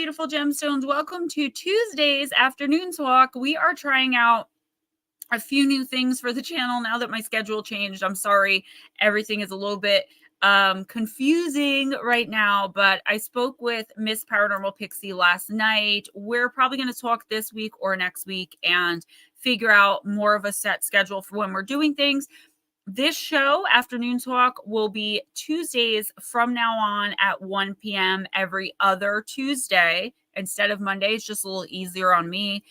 beautiful gemstones. Welcome to Tuesday's afternoon talk. We are trying out a few new things for the channel now that my schedule changed. I'm sorry, everything is a little bit confusing right now, but I spoke with Miss Paranormal Pixie last night. We're probably going to talk this week or next week and figure out more of a set schedule for when we're doing things. This show, Afternoon Talk, will be Tuesdays from now on at 1 p.m. every other Tuesday instead of Mondays, just a little easier on me.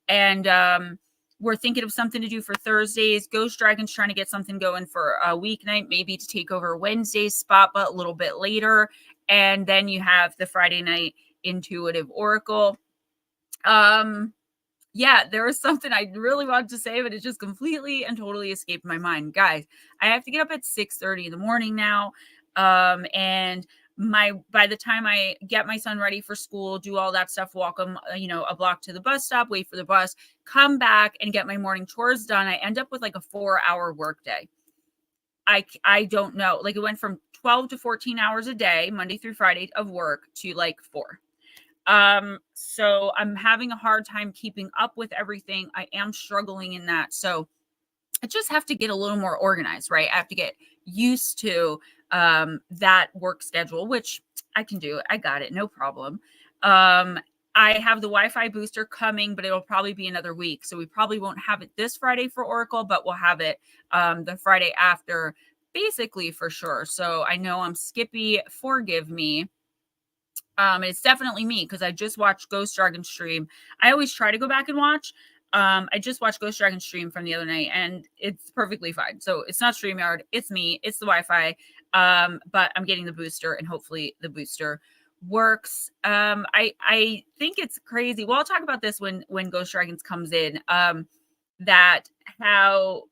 And we're thinking of something to do for Thursdays. Ghost Dragon's trying to get something going for a weeknight, maybe to take over Wednesday's spot, but a little bit later. And then you have the Friday night Intuitive Oracle. Yeah, there was something I really wanted to say, but it just completely and totally escaped my mind. Guys, I have to get up at 6:30 in the morning now. And by the time I get my son ready for school, do all that stuff, walk him, a block to the bus stop, wait for the bus, come back and get my morning chores done, I end up with like a 4-hour workday. I don't know. Like it went from 12 to 14 hours a day, Monday through Friday of work to like 4. So I'm having a hard time keeping up with everything. I am struggling in that. So I just have to get a little more organized, right? I have to get used to that work schedule, which I can do. I got it. No problem. I have the Wi-Fi booster coming, but it'll probably be another week. So we probably won't have it this Friday for Oracle, but we'll have it the Friday after, basically for sure. So I know I'm Skippy. Forgive me. It's definitely me because I just watched Ghost Dragon stream. I always try to go back and watch. I just watched Ghost Dragon stream from the other night and it's perfectly fine. So it's not StreamYard, it's me, it's the Wi-Fi. But I'm getting the booster and hopefully the booster works. I think it's crazy. Well, I'll talk about this when Ghost Dragons comes in. That how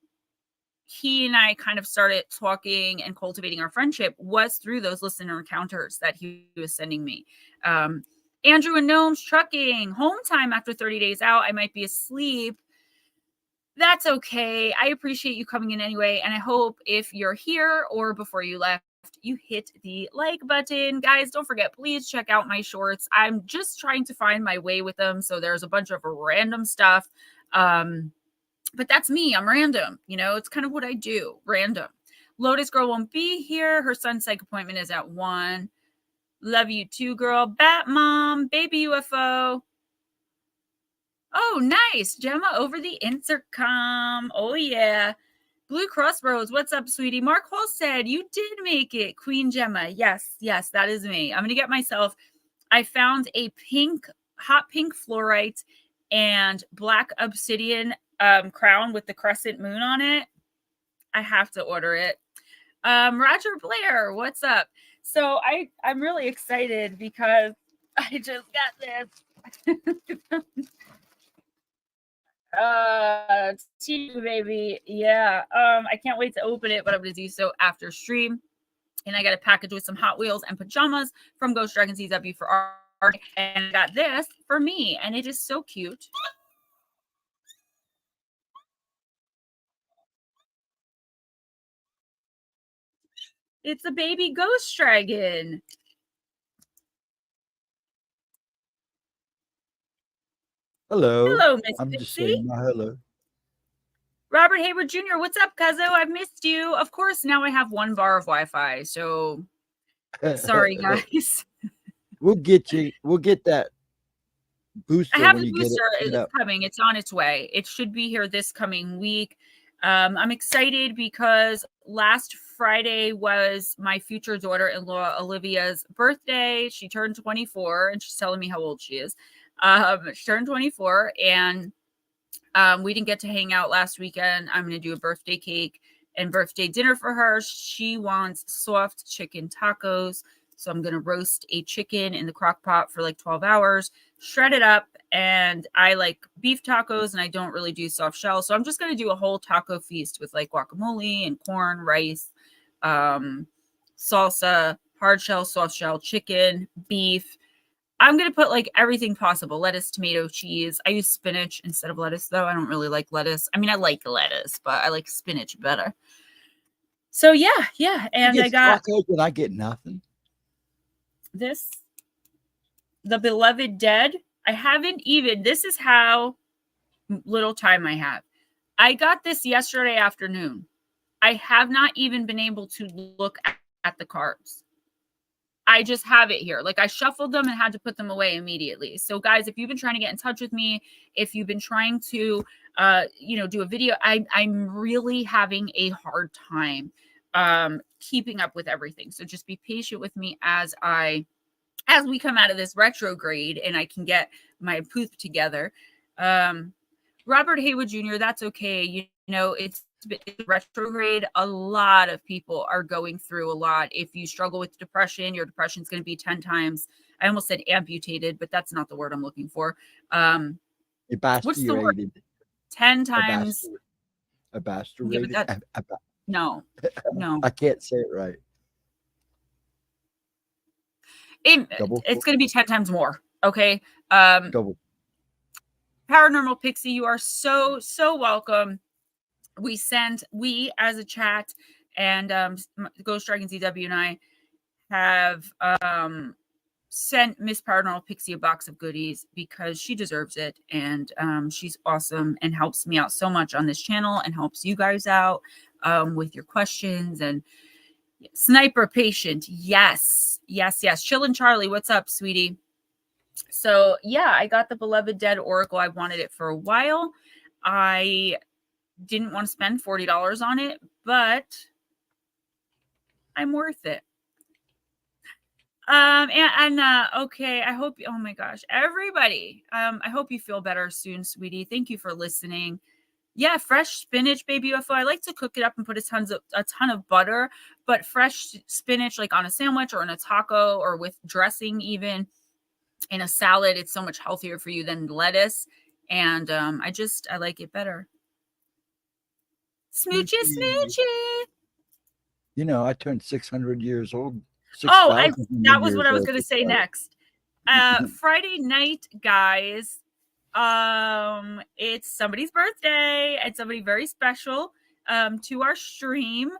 he and I kind of started talking and cultivating our friendship was through those listener encounters that he was sending me. Andrew and Gnomes Trucking, home time after 30 days out. I might be asleep. That's okay. I appreciate you coming in anyway. And I hope if you're here or before you left, you hit the like button. Guys, don't forget, please check out my shorts. I'm just trying to find my way with them. So there's a bunch of random stuff. But that's me. I'm random. It's kind of what I do. Random. Lotus Girl won't be here. Her son's psych appointment is at 1. Love you too, girl. Bat Mom. Baby UFO. Oh, nice. Gemma over the intercom. Oh, yeah. Blue Crossroads. What's up, sweetie? Mark Hall said, you did make it. Queen Gemma. Yes, that is me. I'm going to get myself. I found a hot pink fluorite and black obsidian crown with the crescent moon on it. I have to order it. Roger Blair, what's up? So I'm really excited because I just got this. Baby. Yeah. I can't wait to open it, but I'm gonna do so after stream. And I got a package with some Hot Wheels and pajamas from Ghostdragonzw for art. And I got this for me, and it is so cute. It's a baby ghost dragon. Hello, Miss I'm Pixie. just saying my hello. Robert Hayward Jr., what's up, Cuzzo? I've missed you. Of course, now I have 1 bar of Wi-Fi, so sorry, guys. We'll get that booster. I have when the you booster. get it It's coming. It's on its way. It should be here this coming week. I'm excited because last Friday was my future daughter-in-law Olivia's birthday. She turned 24, and she's telling me how old she is. She turned 24, and we didn't get to hang out last weekend. I'm going to do a birthday cake and birthday dinner for her. She wants soft chicken tacos. So I'm going to roast a chicken in the crock pot for like 12 hours, shred it up. And I like beef tacos and I don't really do soft shell. So I'm just going to do a whole taco feast with like guacamole and corn, rice, salsa, hard shell, soft shell, chicken, beef. I'm going to put like everything possible. Lettuce, tomato, cheese. I use spinach instead of lettuce though. I don't really like lettuce. I mean, I like lettuce, but I like spinach better. So yeah. And I got tacos and I get nothing. this. The Beloved Dead. I haven't even, this is how little time I have. I got this yesterday afternoon. I have not even been able to look at the cards. I just have it here. Like I shuffled them and had to put them away immediately. So guys, if you've been trying to get in touch with me, if you've been trying to, do a video, I'm really having a hard time keeping up with everything. So just be patient with me as we come out of this retrograde and I can get my poop together. Robert Haywood Jr., that's okay. You know, it's retrograde. A lot of people are going through a lot. If you struggle with depression, your depression is going to be 10 times. I almost said amputated, but that's not the word I'm looking for. What's the word? 10 times. Evaporated. Yeah, no. I can't say it right. It's going to be 10 times more. Okay. Double. Paranormal Pixie, you are so welcome. We as a chat and Ghostdragonzw and I have sent Miss Paranormal Pixie a box of goodies because she deserves it, and she's awesome and helps me out so much on this channel and helps you guys out with your questions. And Sniper Patient, yes. Chillin' Charlie, what's up, sweetie? So yeah, I got the Beloved Dead Oracle. I wanted it for a while. I didn't want to spend $40 on it, but I'm worth it. Okay, I hope, oh my gosh, everybody, I hope you feel better soon, sweetie. Thank you for listening. Yeah, fresh spinach, baby UFO. I like to cook it up and put a ton of butter, but fresh spinach, like on a sandwich or in a taco or with dressing, even in a salad, it's so much healthier for you than lettuce. And I like it better. Smoochy. You know, I turned 600 years old. That was what I was going to say next. Friday night, guys. It's somebody's birthday and somebody very special to our stream.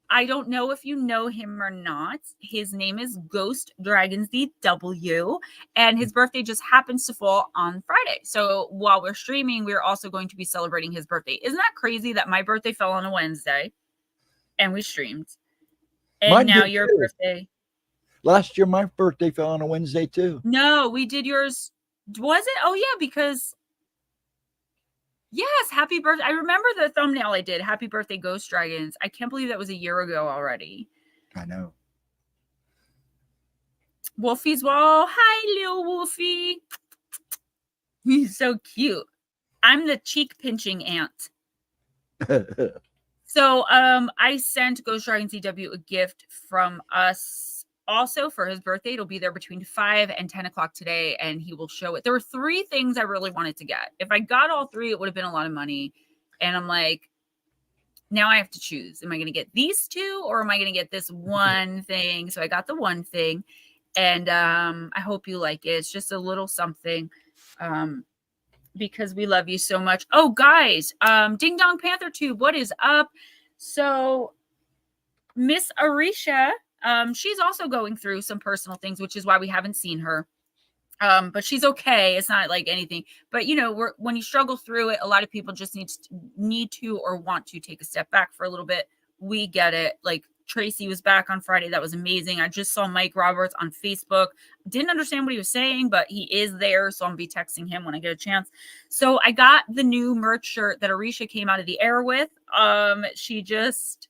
I don't know if you know him or not. His name is Ghostdragonzw, and his birthday just happens to fall on Friday. So while we're streaming, we're also going to be celebrating his birthday. Isn't that crazy that my birthday fell on a Wednesday and we streamed? And mine now your birthday. Last year, my birthday fell on a Wednesday too. No, we did yours. Was it? Oh yeah, because yes, happy birthday. I remember the thumbnail I did. Happy birthday, Ghost Dragons. I can't believe that was a year ago already. I know. Wolfie's wall. Hi, little Wolfie. He's so cute. I'm the cheek pinching aunt. So I sent Ghostdragonzw a gift from us also for his birthday. It'll be there between 5 and 10 o'clock today, and he will show it. There were 3 things I really wanted to get. If I got all 3, it would have been a lot of money. And I'm like, now I have to choose. Am I going to get these 2 or am I going to get this one thing? So I got the one thing, and I hope you like it. It's just a little something because we love you so much. Oh, guys, Ding Dong Panther Tube, what is up? So Miss Arisha, she's also going through some personal things, which is why we haven't seen her. But she's okay. It's not like anything. But, you know, when you struggle through it, a lot of people just need to or want to take a step back for a little bit. We get it. Like Tracy was back on Friday. That was amazing. I just saw Mike Roberts on Facebook. Didn't understand what he was saying, but he is there. So I'm going to be texting him when I get a chance. So I got the new merch shirt that Arisha came out of the air with. She just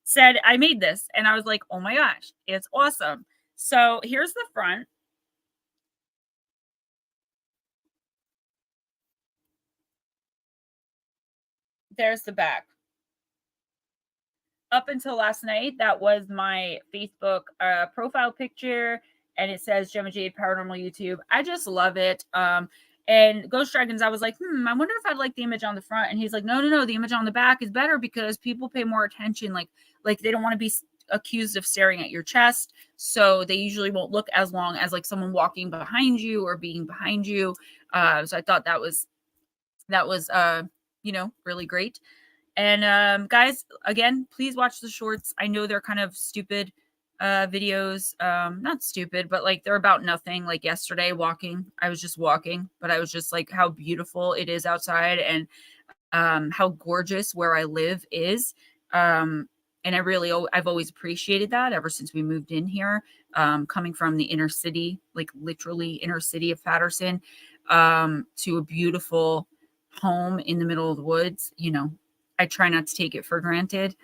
said, I made this. And I was like, oh my gosh, it's awesome. So here's the front. There's the back. Up until last night, that was my Facebook profile picture, and it says Gemma Jade Paranormal YouTube. I just love it. And Ghost Dragons, I was like, I wonder if I'd like the image on the front. And he's like, no, the image on the back is better because people pay more attention. Like they don't want to be accused of staring at your chest, so they usually won't look as long as like someone walking behind you or being behind you. So I thought that was really great. And guys, again, please watch the shorts. I know they're kind of stupid videos. Not stupid, but like they're about nothing. Like yesterday walking, I was just walking, but I was just like how beautiful it is outside and how gorgeous where I live is. And I've always appreciated that ever since we moved in here, coming from the inner city, like literally inner city of Patterson, to a beautiful home in the middle of the woods. You know, I try not to take it for granted.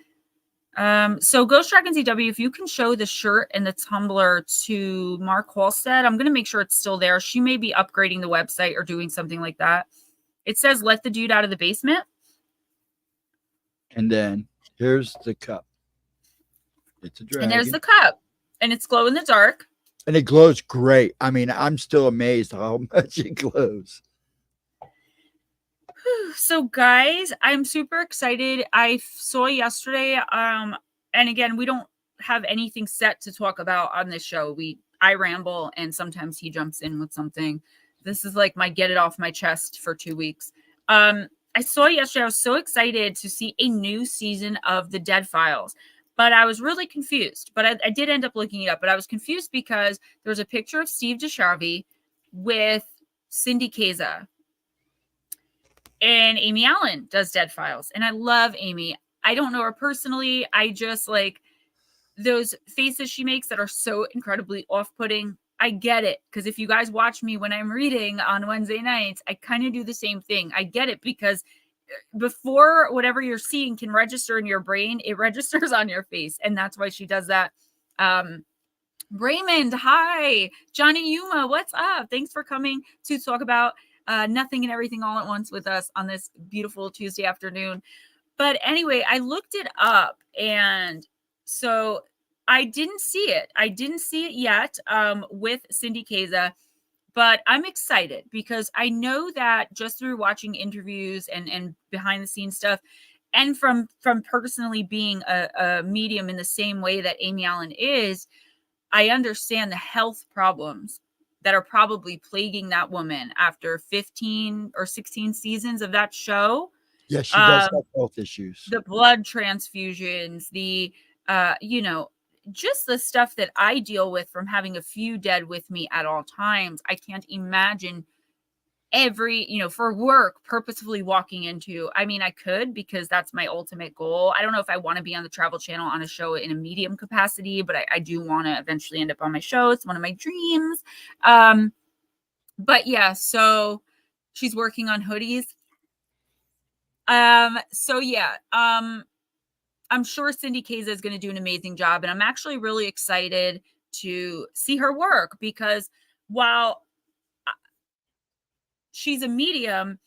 So Ghostdragonzw, if you can show the shirt and the tumbler to Mark Halstead, I'm going to make sure it's still there. She may be upgrading the website or doing something like that. It says, let the dude out of the basement. And then here's the cup. It's a dragon. And there's the cup. And it's glow in the dark. And it glows great. I mean, I'm still amazed how much it glows. So guys, I'm super excited. I saw yesterday, and again, we don't have anything set to talk about on this show. I ramble and sometimes he jumps in with something. This is like my get it off my chest for 2 weeks. I saw yesterday, I was so excited to see a new season of The Dead Files, but I was really confused. But I did end up looking it up, but I was confused because there was a picture of Steve DeSharvey with Cindy Kaza. And Amy Allen does Dead Files. And I love Amy. I don't know her personally. I just like those faces she makes that are so incredibly off-putting. I get it. Because if you guys watch me when I'm reading on Wednesday nights, I kind of do the same thing. I get it because before whatever you're seeing can register in your brain, it registers on your face. And that's why she does that. Raymond, hi. Johnny Yuma, what's up? Thanks for coming to talk about Nothing and Everything All at Once with us on this beautiful Tuesday afternoon. But anyway, I looked it up, and so I didn't see it. I didn't see it yet with Cindy Kaza, but I'm excited because I know that just through watching interviews and behind the scenes stuff, and from personally being a medium in the same way that Amy Allen is, I understand the health problems that are probably plaguing that woman after 15 or 16 seasons of that show. Yeah, she does have health issues. The blood transfusions, the, just the stuff that I deal with from having a few dead with me at all times. I can't imagine for work, purposefully walking into. I mean, I could because that's my ultimate goal. I don't know if I want to be on the Travel Channel on a show in a medium capacity, but I do want to eventually end up on my show. It's one of my dreams. But yeah, so she's working on hoodies. I'm sure Cindy Kaza is going to do an amazing job, and I'm actually really excited to see her work because while she's a medium,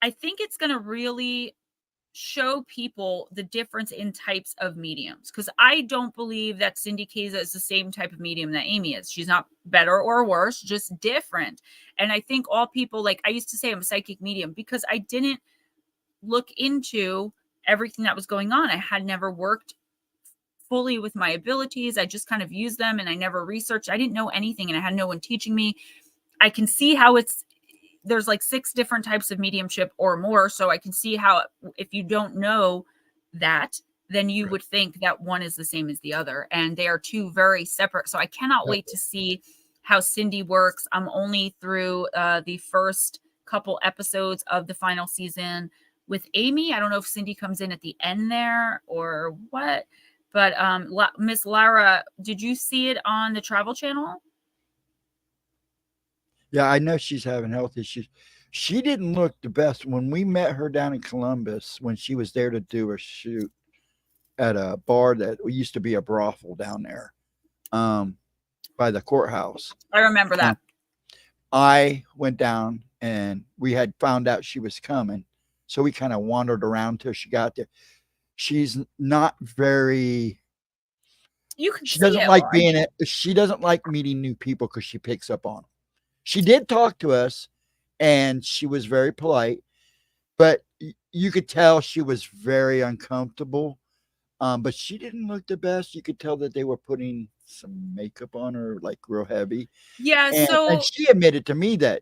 I think it's going to really show people the difference in types of mediums, because I don't believe that Cindy Kaza is the same type of medium that Amy is. She's not better or worse, just different. And I think all people, like I used to say I'm a psychic medium because I didn't look into everything that was going on. I had never worked fully with my abilities. I just kind of used them and I never researched. I didn't know anything and I had no one teaching me. I can see how there's like 6 different types of mediumship or more. So I can see how if you don't know that, then you would think that one is the same as the other. And they are 2 very separate. So I cannot wait to see how Cindy works. I'm only through the first couple episodes of the final season with Amy. I don't know if Cindy comes in at the end there or what. But Miss Lara, did you see it on the Travel Channel? Yeah, I know she's having health issues. She didn't look the best when we met her down in Columbus when she was there to do a shoot at a bar that used to be a brothel down there by the courthouse. I remember that. I went down and we had found out she was coming. So we kind of wandered around till she got there. She's not very... She doesn't like she doesn't like meeting new people because she picks up on them. She did talk to us and she was very polite, but you could tell she was very uncomfortable. But she didn't look the best. You could tell that they were putting some makeup on her, like real heavy. Yeah, And so she admitted to me that,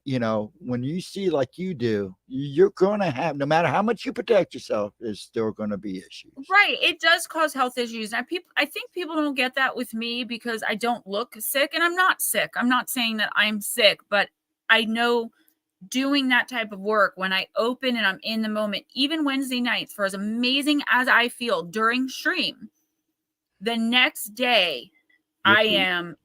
when you see like you do, you're going to have, no matter how much you protect yourself, there's still going to be issues. right, it does cause health issues. And I think people don't get that with me because I don't look sick, and I'm not sick. I'm not saying that I'm sick, but I know doing that type of work, when I open and I'm in the moment, even Wednesday nights, for as amazing as I feel during stream, the next day You're I tweaked. am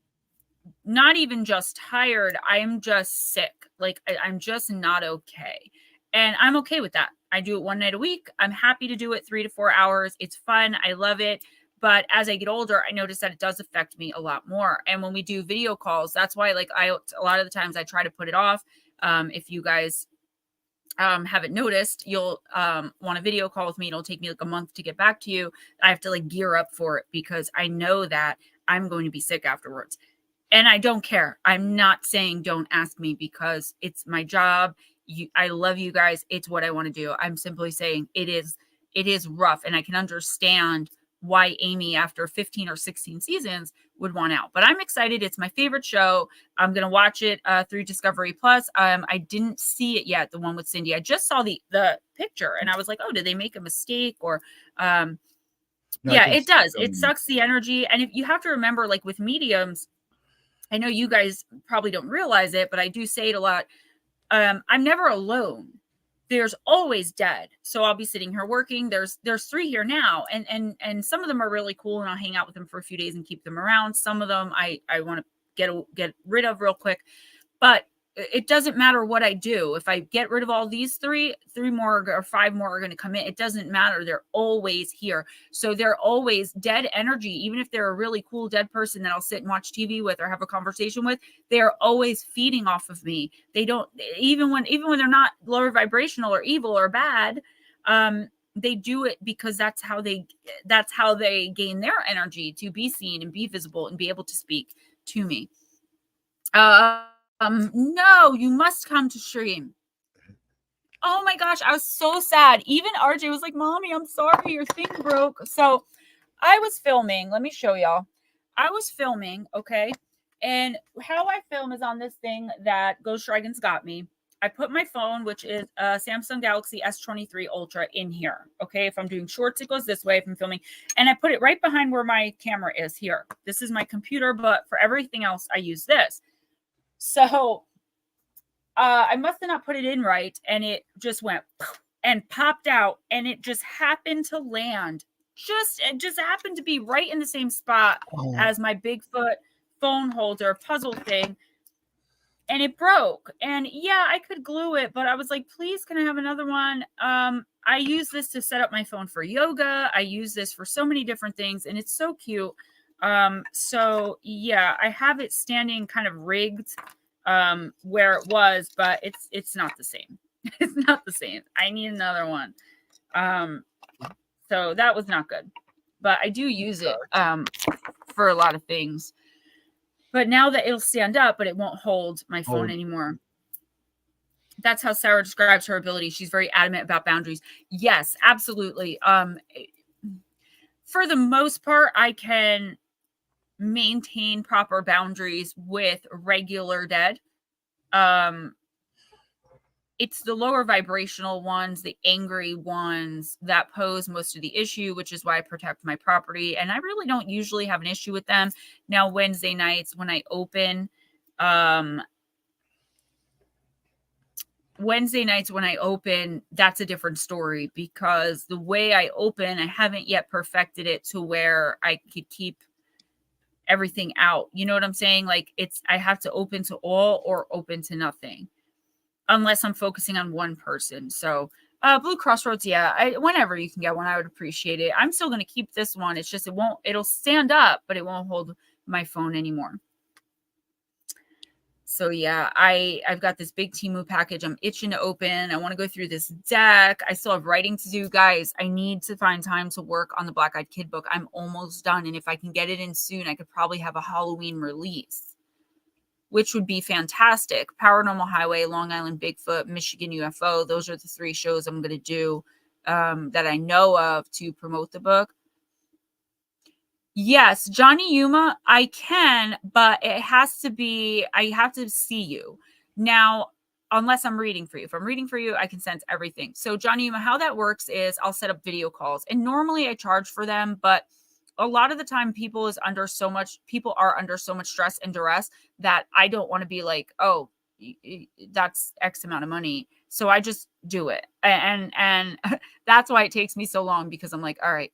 not even just tired. I'm just sick. Like I'm just not okay. And I'm okay with that. I do it one night a week. I'm happy to do it 3 to 4 hours. It's fun. I love it. But as I get older, I notice that it does affect me a lot more. And when we do video calls, that's why a lot of the times I try to put it off. If you guys haven't noticed, you'll want a video call with me. It'll take me like a month to get back to you. I have to like gear up for it because I know that I'm going to be sick afterwards. And I don't care. I'm not saying don't ask me because it's my job. I love you guys. It's what I want to do. I'm simply saying it is rough, and I can understand why Amy, after 15 or 16 seasons, would want out. But I'm excited. It's my favorite show. I'm gonna watch it through Discovery Plus. I didn't see it yet, the one with Cindy. I just saw the picture, and I was like, oh, did they make a mistake? Or No, I yeah, think it it's does. It filming. sucks the energy. And if you have to remember, like with mediums, I know you guys probably don't realize it, but I do say it a lot. I'm never alone. There's always dead. So I'll be sitting here working. There's 3 here now, and some of them are really cool, and I'll hang out with them for a few days and keep them around. Some of them I want to get rid of real quick. But it doesn't matter what I do. If I get rid of all these 3 more or 5 more are going to come in. It doesn't matter. They're always here. So they're always dead energy. Even if they're a really cool dead person that I'll sit and watch TV with or have a conversation with, they're always feeding off of me. They don't, even when they're not lower vibrational or evil or bad, they do it because that's how they gain their energy, to be seen and be visible and be able to speak to me. No, you must come to stream. Oh my gosh, I was so sad. Even RJ was like, Mommy, I'm sorry, your thing broke. So I was filming. Let me show y'all. I was filming, okay? And how I film is on this thing that Ghostdragonzw got me. I put my phone, which is a Samsung Galaxy S23 Ultra, in here. Okay, if I'm doing shorts, it goes this way if I'm filming. And I put it right behind where my camera is here. This is my computer, but for everything else, I use this. So I must have not put it in right, and it just went and popped out, and it just happened to land. It just happened to be right in the same spot as my Bigfoot phone holder puzzle thing, and it broke. And yeah, I could glue it, but I was like, please, can I have another one? I use this to set up my phone for yoga. I use this for so many different things, and it's so cute. So yeah, I have it standing kind of rigged where it was, but it's not the same. It's not the same. I need another one. So that was not good, but I do use it for a lot of things. But now that it'll stand up, but it won't hold my phone anymore. That's how Sarah describes her ability. She's very adamant about boundaries. Yes, absolutely. For the most part, I can maintain proper boundaries with regular dead. It's the lower vibrational ones, the angry ones, that pose most of the issue, which is why I protect my property. And I really don't usually have an issue with them. Now, Wednesday nights when I open, that's a different story, because the way I open, I haven't yet perfected it to where I could keep everything out. You know what I'm saying? Like I have to open to all or open to nothing, unless I'm focusing on one person. So Blue Crossroads, yeah, whenever you can get one, I would appreciate it. I'm still going to keep this one. It's just it'll stand up, but it won't hold my phone anymore. So yeah, I've got this big Temu package I'm itching to open. I want to go through this deck. I still have writing to do, guys. I need to find time to work on the Black Eyed Kid book. I'm almost done, and if I can get it in soon, I could probably have a Halloween release, which would be fantastic. Paranormal Highway, Long Island Bigfoot, Michigan UFO. Those are the 3 shows I'm going to do that I know of to promote the book. Yes, Johnny Yuma, I can, but it has to be, I have to see you. Now, unless I'm reading for you. If I'm reading for you, I can sense everything. So Johnny Yuma, how that works is I'll set up video calls. And normally I charge for them, but a lot of the time people are under so much stress and duress that I don't want to be like, oh, that's X amount of money. So I just do it. And that's why it takes me so long, because I'm like, all right,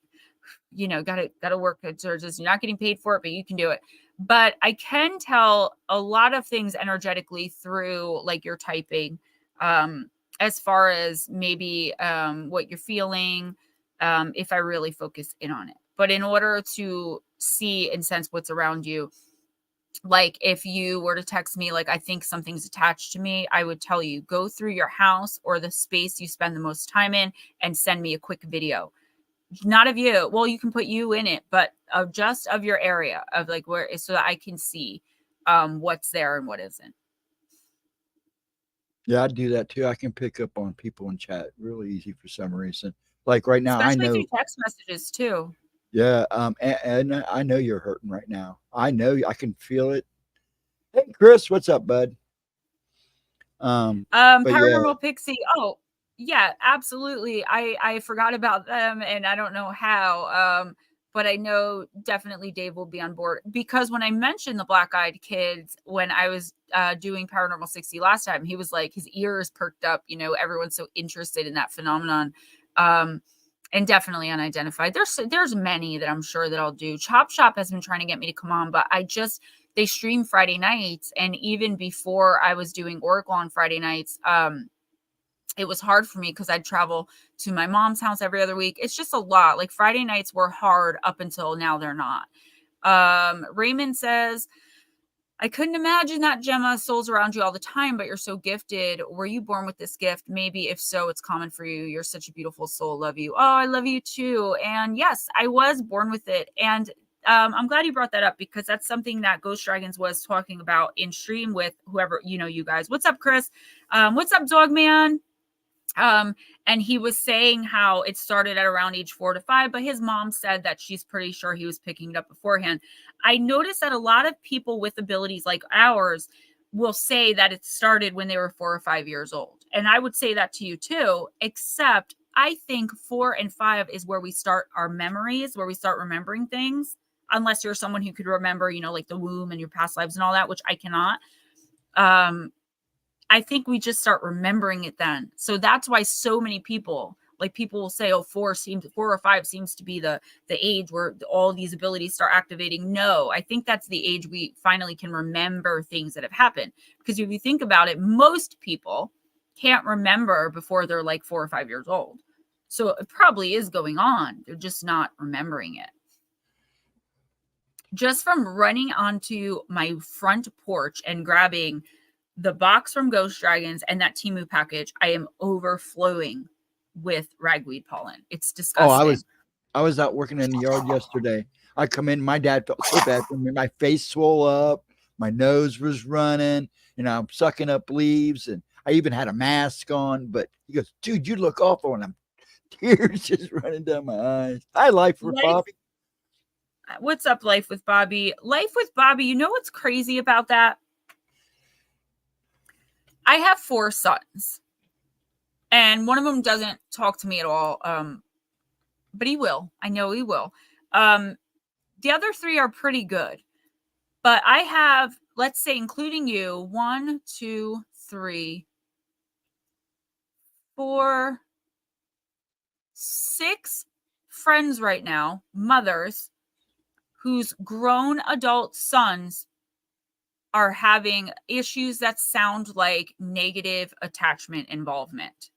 gotta work at churches. You're not getting paid for it, but you can do it. But I can tell a lot of things energetically through like your typing, as far as maybe what you're feeling, if I really focus in on it. But in order to see and sense what's around you, like if you were to text me, like, I think something's attached to me, I would tell you, go through your house or the space you spend the most time in and send me a quick video. Not of you. Well, you can put you in it, but of just of your area of like where, so that I can see what's there and what isn't. Yeah, I do that too. I can pick up on people in chat really easy for some reason. Like right now, I Especially through know. text messages too. Yeah, and I know you're hurting right now. I know, I can feel it. Hey, Chris, what's up, bud? But yeah, Paranormal Pixie. Oh, yeah, absolutely. I forgot about them, and I don't know how. But I know definitely Dave will be on board, because when I mentioned the black-eyed kids when I was doing Paranormal 60 last time, he was like, his ears perked up. Everyone's so interested in that phenomenon. And definitely unidentified. There's many that I'm sure that I'll do. Chop Shop has been trying to get me to come on, but they stream Friday nights, and even before I was doing Oracle on Friday nights, it was hard for me because I'd travel to my mom's house every other week. It's just a lot. Like Friday nights were hard up until now. They're not. Raymond says, I couldn't imagine that, Gemma. Souls around you all the time, but you're so gifted. Were you born with this gift? Maybe. If so, it's common for you. You're such a beautiful soul. Love you. Oh, I love you too. And yes, I was born with it. And I'm glad you brought that up, because that's something that Ghostdragonzw was talking about in stream with whoever, you guys. What's up, Chris? What's up, Dogman? And he was saying how it started at around age 4 to 5, but his mom said that she's pretty sure he was picking it up beforehand. I noticed that a lot of people with abilities like ours will say that it started when they were 4 or 5 years old. And I would say that to you too, except I think 4 and 5 is where we start our memories, where we start remembering things, unless you're someone who could remember, like the womb and your past lives and all that, which I cannot. I think we just start remembering it then. So that's why so many people will say, oh, 4 or 5 seems to be the age where all these abilities start activating. No, I think that's the age we finally can remember things that have happened. Because if you think about it, most people can't remember before they're like 4 or 5 years old. So it probably is going on. They're just not remembering it. Just from running onto my front porch and grabbing the box from Ghostdragonzw and that Temu package, I am overflowing with ragweed pollen. It's disgusting. oh, I was out working in the yard yesterday. I come in, my dad felt so bad for me. My face swole up, my nose was running, I'm sucking up leaves, and I even had a mask on. But he goes, dude, you look awful, and I'm tears just running down my eyes. Hi, Life with Bobby. What's up, Life with Bobby? Life with Bobby, you know what's crazy about that? I have 4 sons, and one of them doesn't talk to me at all. But he will. I know he will. The other 3 are pretty good, but I have, let's say, including you, 1, 2, 3, 4, 6 friends right now, mothers whose grown adult sons are having issues that sound like negative attachment involvement.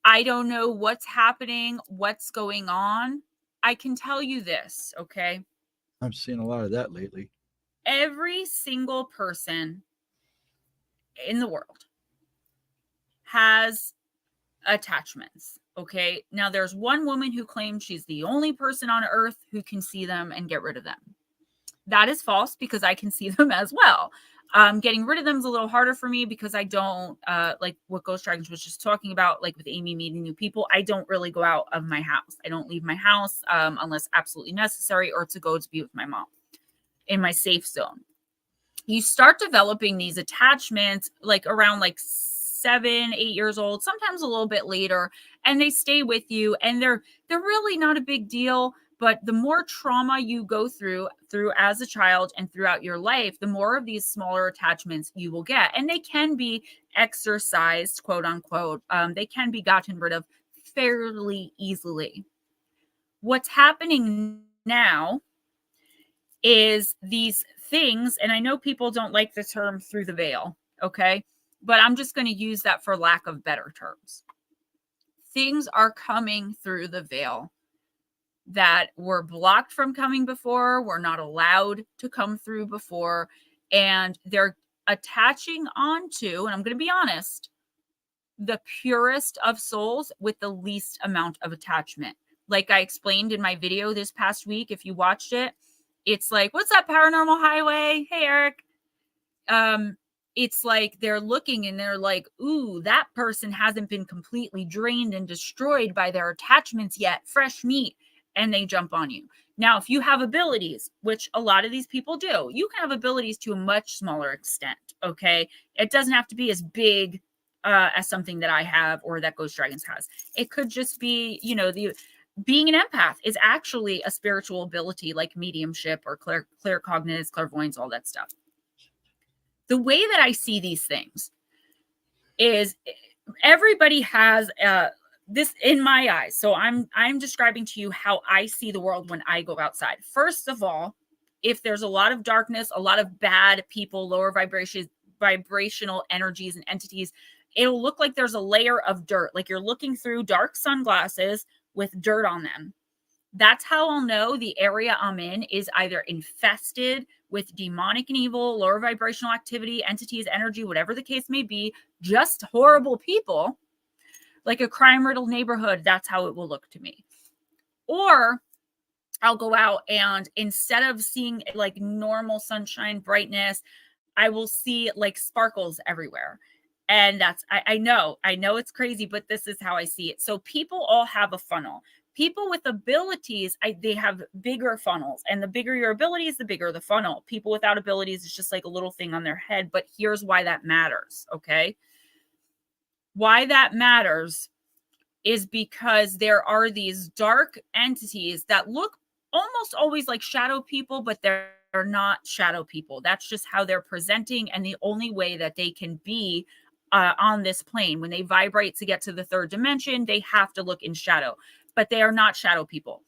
I don't know what's happening, what's going on. I can tell you this, okay? I'm seeing a lot of that lately. Every single person in the world has attachments, okay? Now, there's one woman who claims she's the only person on earth who can see them and get rid of them. That is false, because I can see them as well. Getting rid of them is a little harder for me because I don't like what Ghostdragonzw was just talking about, like with Amy meeting new people. I don't really go out of my house. I don't leave my house unless absolutely necessary or to go to be with my mom in my safe zone. You start developing these attachments like around like 7, 8 years old, sometimes a little bit later, and they stay with you, and they're really not a big deal. But the more trauma you go through as a child and throughout your life, the more of these smaller attachments you will get. And they can be exercised, quote unquote. They can be gotten rid of fairly easily. What's happening now is these things, and I know people don't like the term through the veil, okay? But I'm just going to use that for lack of better terms. Things are coming through the veil that were blocked from coming before, were not allowed to come through before, and they're attaching onto, and I'm going to be honest, the purest of souls with the least amount of attachment. Like I explained in my video this past week, if you watched it, it's like, what's that paranormal highway? Hey, Eric. It's like they're looking and they're like, ooh, that person hasn't been completely drained and destroyed by their attachments yet. Fresh meat. And they jump on you. Now, if you have abilities, which a lot of these people do, you can have abilities to a much smaller extent. Okay. It doesn't have to be as big as something that I have or that Ghostdragonzw has. It could just be, you know, being an empath is actually a spiritual ability like mediumship or claircognizance, clairvoyance, all that stuff. The way that I see these things is everybody has this in my eyes. So I'm describing to you how I see the world when I go outside. First of all, if there's a lot of darkness, a lot of bad people, lower vibrational energies and entities, it'll look like there's a layer of dirt, like you're looking through dark sunglasses with dirt on them. That's how I'll know the area I'm in is either infested with demonic and evil, lower vibrational activity, entities, energy, whatever the case may be, just horrible people, like a crime-riddled neighborhood. That's how it will look to me. Or I'll go out and instead of seeing like normal sunshine, brightness, I will see like sparkles everywhere. And that's, I know it's crazy, but this is how I see it. So people all have a funnel. People with abilities, they have bigger funnels, and the bigger your abilities, the bigger the funnel. People without abilities is just like a little thing on their head. But here's why that matters. Okay. Why that matters is because there are these dark entities that look almost always like shadow people, but they're not shadow people. That's just how they're presenting. And the only way that they can be on this plane, when they vibrate to get to the third dimension, they have to look in shadow, but they are not shadow people.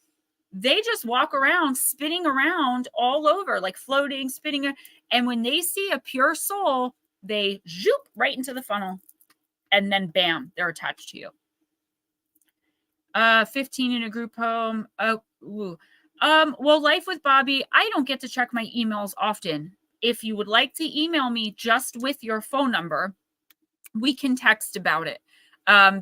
They just walk around, spinning around all over, like floating, spinning. And when they see a pure soul, they zoop right into the funnel. And then bam, they're attached to you. 15 in a group home. Well, Life with Bobby, I don't get to check my emails often. If you would like to email me just with your phone number, we can text about it.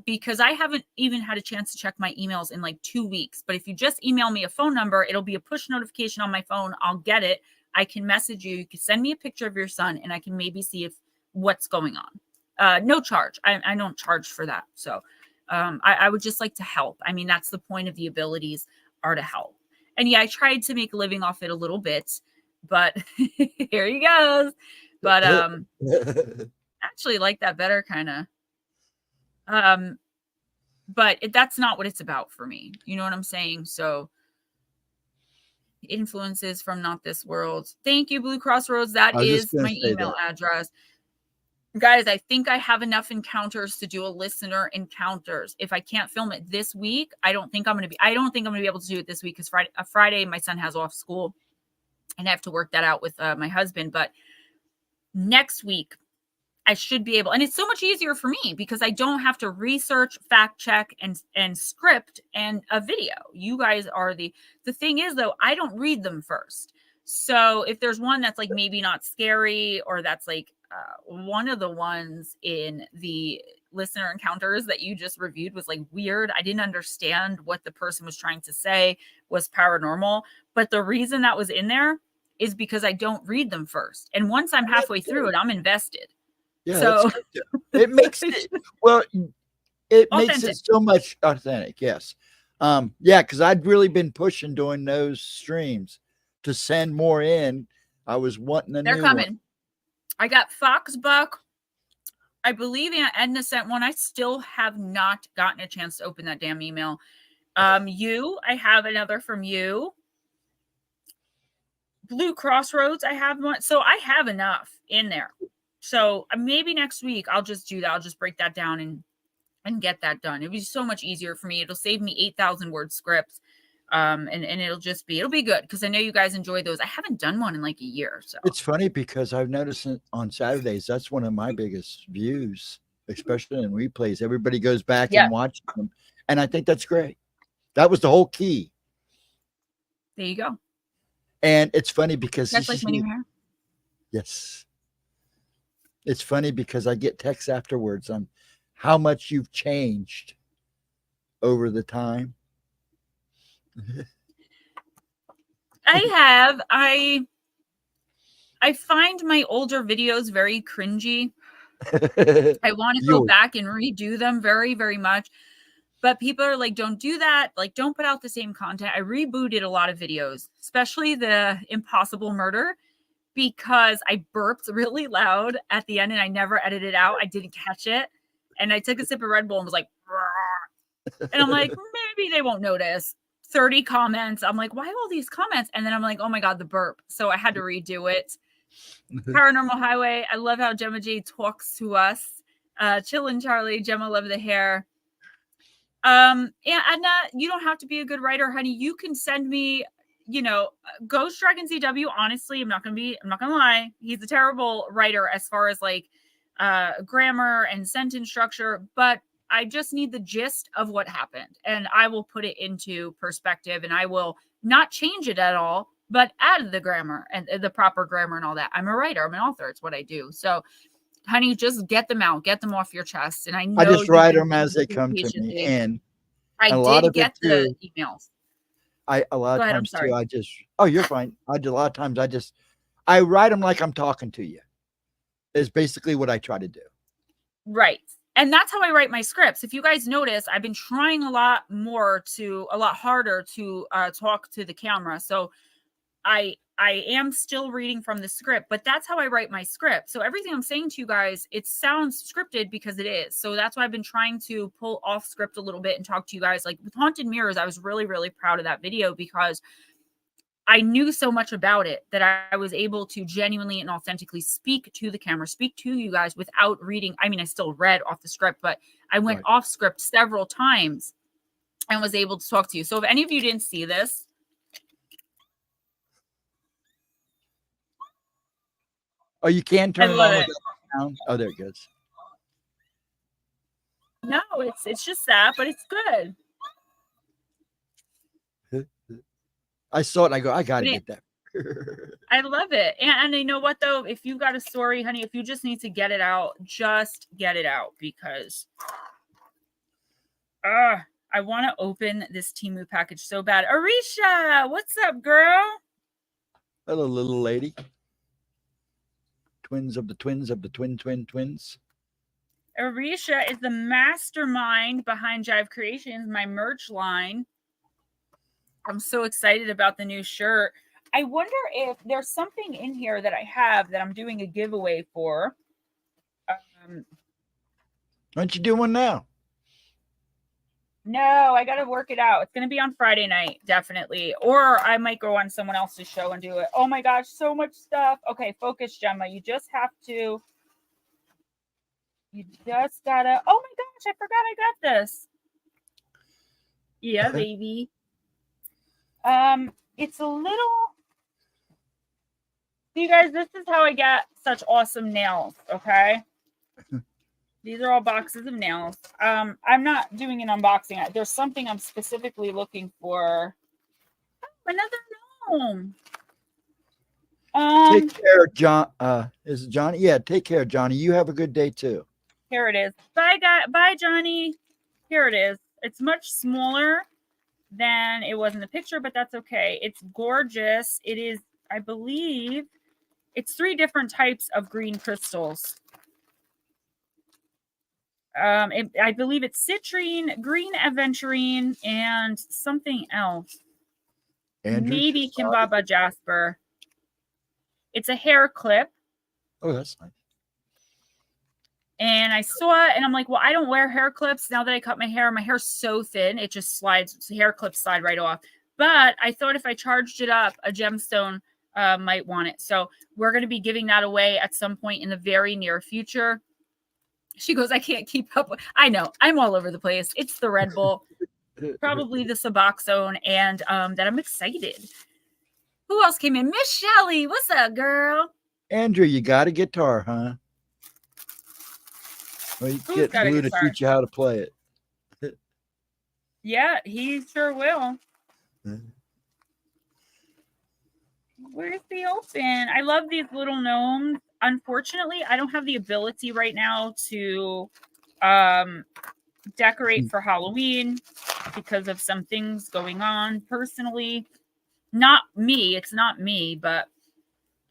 Because I haven't even had a chance to check my emails in like 2 weeks. But if you just email me a phone number, it'll be a push notification on my phone. I'll get it. I can message you. You can send me a picture of your son, and I can maybe see what's going on. No charge. I don't charge for that. So I would just like to help. I mean, that's the point of the abilities, are to help. And yeah, I tried to make a living off it a little bit, but here he goes. But actually like that better, kind of. But that's not what it's about for me. You know what I'm saying? So influences from not this world. Thank you, Blue Crossroads. That is my email address. Guys, I think I have enough encounters to do a listener encounters. If I can't film it this week, I don't think I'm going to be able to do it this week because Friday my son has off school and I have to work that out with my husband. But next week I should be able, and it's so much easier for me because I don't have to research, fact check, and script and a video. You guys are the thing is though, I don't read them first. So if there's one that's like maybe not scary, or that's like one of the ones in the listener encounters that you just reviewed was like weird. I didn't understand what the person was trying to say was paranormal. But the reason that was in there is because I don't read them first. And once I'm halfway through it, I'm invested. Yeah, so that's good. It makes it, well, it makes it Authentic. so much authentic. Yes. Yeah, because I'd really been pushing doing those streams to send more in. I was wanting a they're new coming. one. I got Foxbuck. I believe Aunt Edna sent one. I still have not gotten a chance to open that damn email. I have another from you. Blue Crossroads, I have one. So I have enough in there. So maybe next week I'll just do that. I'll just break that down and get that done. It'll be so much easier for me. It'll save me 8,000 word scripts. And it'll be good because I know you guys enjoy those. I haven't done one in like a year. So It's funny because I've noticed on Saturdays, that's one of my biggest views, especially in replays. Everybody goes back and watches them. And I think that's great. That was the whole key. There you go. And it's funny because that's like my new hair. Yes. It's funny because I get texts afterwards on how much you've changed over the time. I find my older videos very cringy. I want to go back and redo them very, very much. But people are like, don't do that. Like, don't put out the same content. I rebooted a lot of videos, especially the Impossible Murder, because I burped really loud at the end and I never edited it out. I didn't catch it. And I took a sip of Red Bull and was like, "Rah." And I'm like, maybe they won't notice. 30 comments. I'm like, why all these comments? And then I'm like, oh my God, the burp. So I had to redo it. Paranormal Highway. I love how Gemma Jade talks to us. Chillin' Charlie, Gemma, love the hair. And Edna, you don't have to be a good writer, honey. You can send me, Ghostdragonzw. Honestly, I'm not gonna lie. He's a terrible writer as far as like grammar and sentence structure, but I just need the gist of what happened and I will put it into perspective and I will not change it at all, but add the grammar and the proper grammar and all that. I'm a writer, I'm an author. It's what I do. So honey, just get them out, get them off your chest. And I know I just write them as they come to me. And I did get the emails. A lot of times too, you're fine. A lot of times I write them like I'm talking to you. Is basically what I try to do. Right. And that's how I write my scripts. If you guys notice, I've been trying a lot harder to talk to the camera. So I am still reading from the script, but that's how I write my script. So everything I'm saying to you guys, it sounds scripted because it is. So that's why I've been trying to pull off script a little bit and talk to you guys. Like with Haunted Mirrors, I was really, really proud of that video because I knew so much about it that I was able to genuinely and authentically speak to the camera, speak to you guys without reading. I mean, I still read off the script, but I went off script several times and was able to talk to you. So if any of you didn't see this, oh, you can turn it on. Oh, there it goes. No, it's just that, but it's good. I saw it and I go, I gotta get that. I love it. And you know what though? If you got a story, honey, if you just need to get it out, just get it out because I want to open this Temu package so bad. Arisha, what's up, girl? Hello, little lady. Twins of the twins of the twins. Arisha is the mastermind behind Jive Creations, my merch line. I'm so excited about the new shirt. I wonder if there's something in here that I have that I'm doing a giveaway for. Why don't you do one now? No, I got to work it out. It's going to be on Friday night, definitely. Or I might go on someone else's show and do it. Oh my gosh, so much stuff. Okay, focus, Gemma. You just got to. Oh my gosh, I forgot I got this. Yeah, baby. It's a little. You guys, this is how I get such awesome nails, okay? These are all boxes of nails. I'm not doing an unboxing. There's something I'm specifically looking for. Oh, another gnome. Take care, John. Is it Johnny? Yeah, take care, Johnny. You have a good day too. Here it is. Bye, Johnny. Here it is. It's much smaller than it was in the picture, but that's okay. It's gorgeous. It is I believe it's 3 different types of green crystals. I believe it's citrine, green aventurine, and something else. Andrew, Maybe Kimbaba Jasper. It's a hair clip. Oh, that's nice. And I saw it and I'm like, well, I don't wear hair clips now that I cut my hair's so thin, it just slides, hair clips slide right off. But I thought if I charged it up, a gemstone might want it. So we're going to be giving that away at some point in the very near future. She goes, I can't keep up. I know, I'm all over the place. It's the Red Bull, probably the Suboxone, and that I'm excited. Who else came in? Miss Shelly, what's up, girl? Andrew, you got a guitar, huh? Well, you get Blue to teach you how to play it. Yeah, he sure will. Where's the open? I love these little gnomes. Unfortunately, I don't have the ability right now to decorate for Halloween because of some things going on personally. Not me. It's not me, but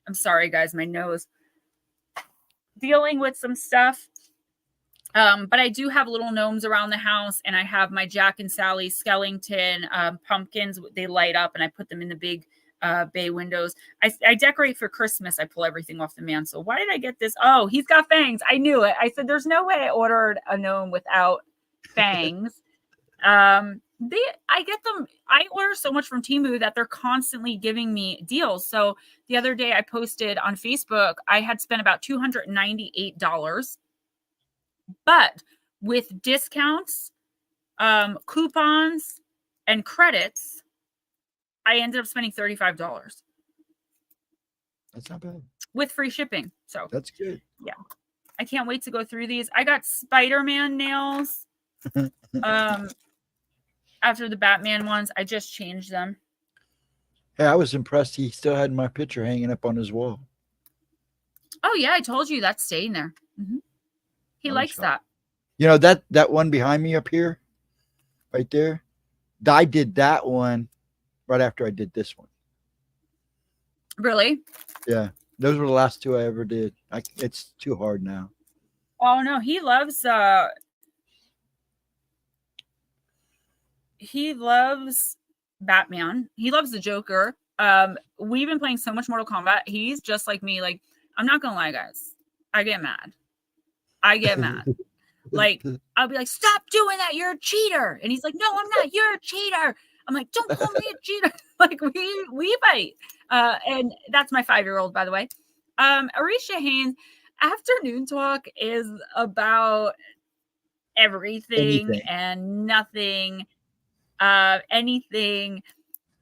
I'm sorry, guys. My nose. Dealing with some stuff. But I do have little gnomes around the house, and I have my Jack and Sally skeleton pumpkins. They light up, and I put them in the big bay windows. I decorate for Christmas. I pull everything off the mantle. Why did I get this? Oh, he's got fangs. I knew it. I said, there's no way I ordered a gnome without fangs. I get them. I order so much from Temu that they're constantly giving me deals. So the other day I posted on Facebook, I had spent about $298. But with discounts, coupons, and credits, I ended up spending $35. That's not bad. With free shipping. So that's good. Yeah. I can't wait to go through these. I got Spider-Man nails. After the Batman ones, I just changed them. Hey, I was impressed. He still had my picture hanging up on his wall. Oh, yeah. I told you that's staying there. Mm-hmm. He likes that. You know, that one behind me up here, right there, I did that one right after I did this one. Really? Yeah. Those were the last 2 I ever did. It's too hard now. Oh, no. He loves Batman. He loves the Joker. We've been playing so much Mortal Kombat. He's just like me. Like, I'm not going to lie, guys. I get mad. Like, I'll be like, stop doing that. You're a cheater. And he's like, no, I'm not. You're a cheater. I'm like, don't call me a cheater. Like, we fight. And that's my 5-year-old, by the way. Arisha Haynes, Afternoon Talk is about everything and nothing, anything,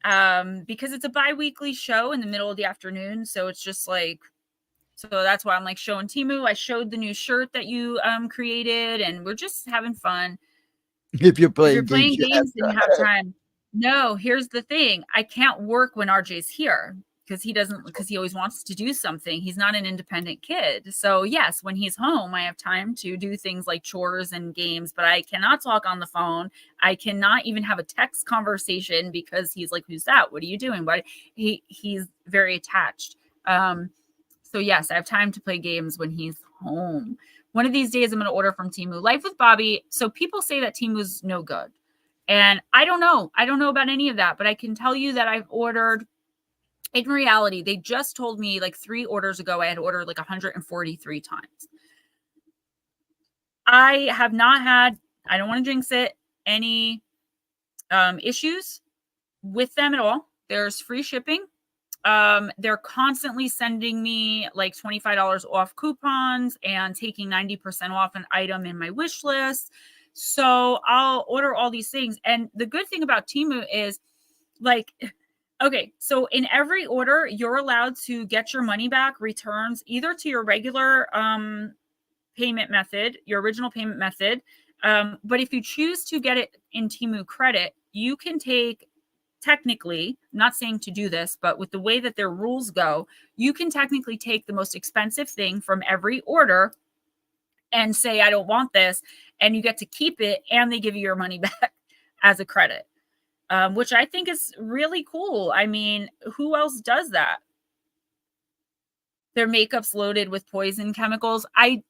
because it's a bi-weekly show in the middle of the afternoon. So it's just like, so that's why I'm like showing Temu. I showed the new shirt that you created, and we're just having fun. If you're playing games, then you have time. No, here's the thing. I can't work when RJ's here because he always wants to do something. He's not an independent kid. So yes, when he's home, I have time to do things like chores and games, but I cannot talk on the phone. I cannot even have a text conversation because he's like, who's that? What are you doing? But he's very attached. So yes, I have time to play games when he's home. One of these days I'm going to order from Temu. Life with Bobby. So people say that Temu's no good. And I don't know. I don't know about any of that, but I can tell you that I've ordered. In reality, they just told me like 3 orders ago, I had ordered like 143 times. I have not had, I don't want to jinx it, any issues with them at all. There's free shipping. They're constantly sending me like $25 off coupons and taking 90% off an item in my wish list. So I'll order all these things. And the good thing about Temu is like, okay, so in every order, you're allowed to get your money back, returns either to your regular payment method, your original payment method. But if you choose to get it in Temu credit, you can take, technically, I'm not saying to do this, but with the way that their rules go, you can technically take the most expensive thing from every order and say, I don't want this, and you get to keep it, and they give you your money back as a credit, which I think is really cool. I mean, who else does that? Their makeup's loaded with poison chemicals. I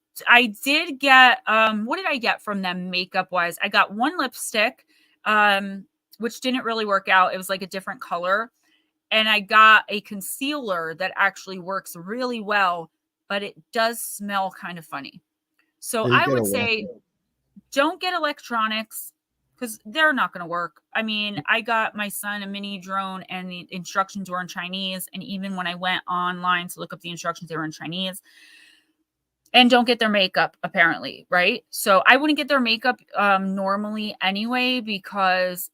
did get what did I get from them makeup wise? I got one lipstick which didn't really work out. It was like a different color. And I got a concealer that actually works really well, but it does smell kind of funny. So You I gotta would watch say it. don't get electronics because they're not going to work. I mean, I got my son a mini drone and the instructions were in Chinese. And even when I went online to look up the instructions, they were in Chinese. And don't get their makeup, apparently, right? So I wouldn't get their makeup normally anyway, because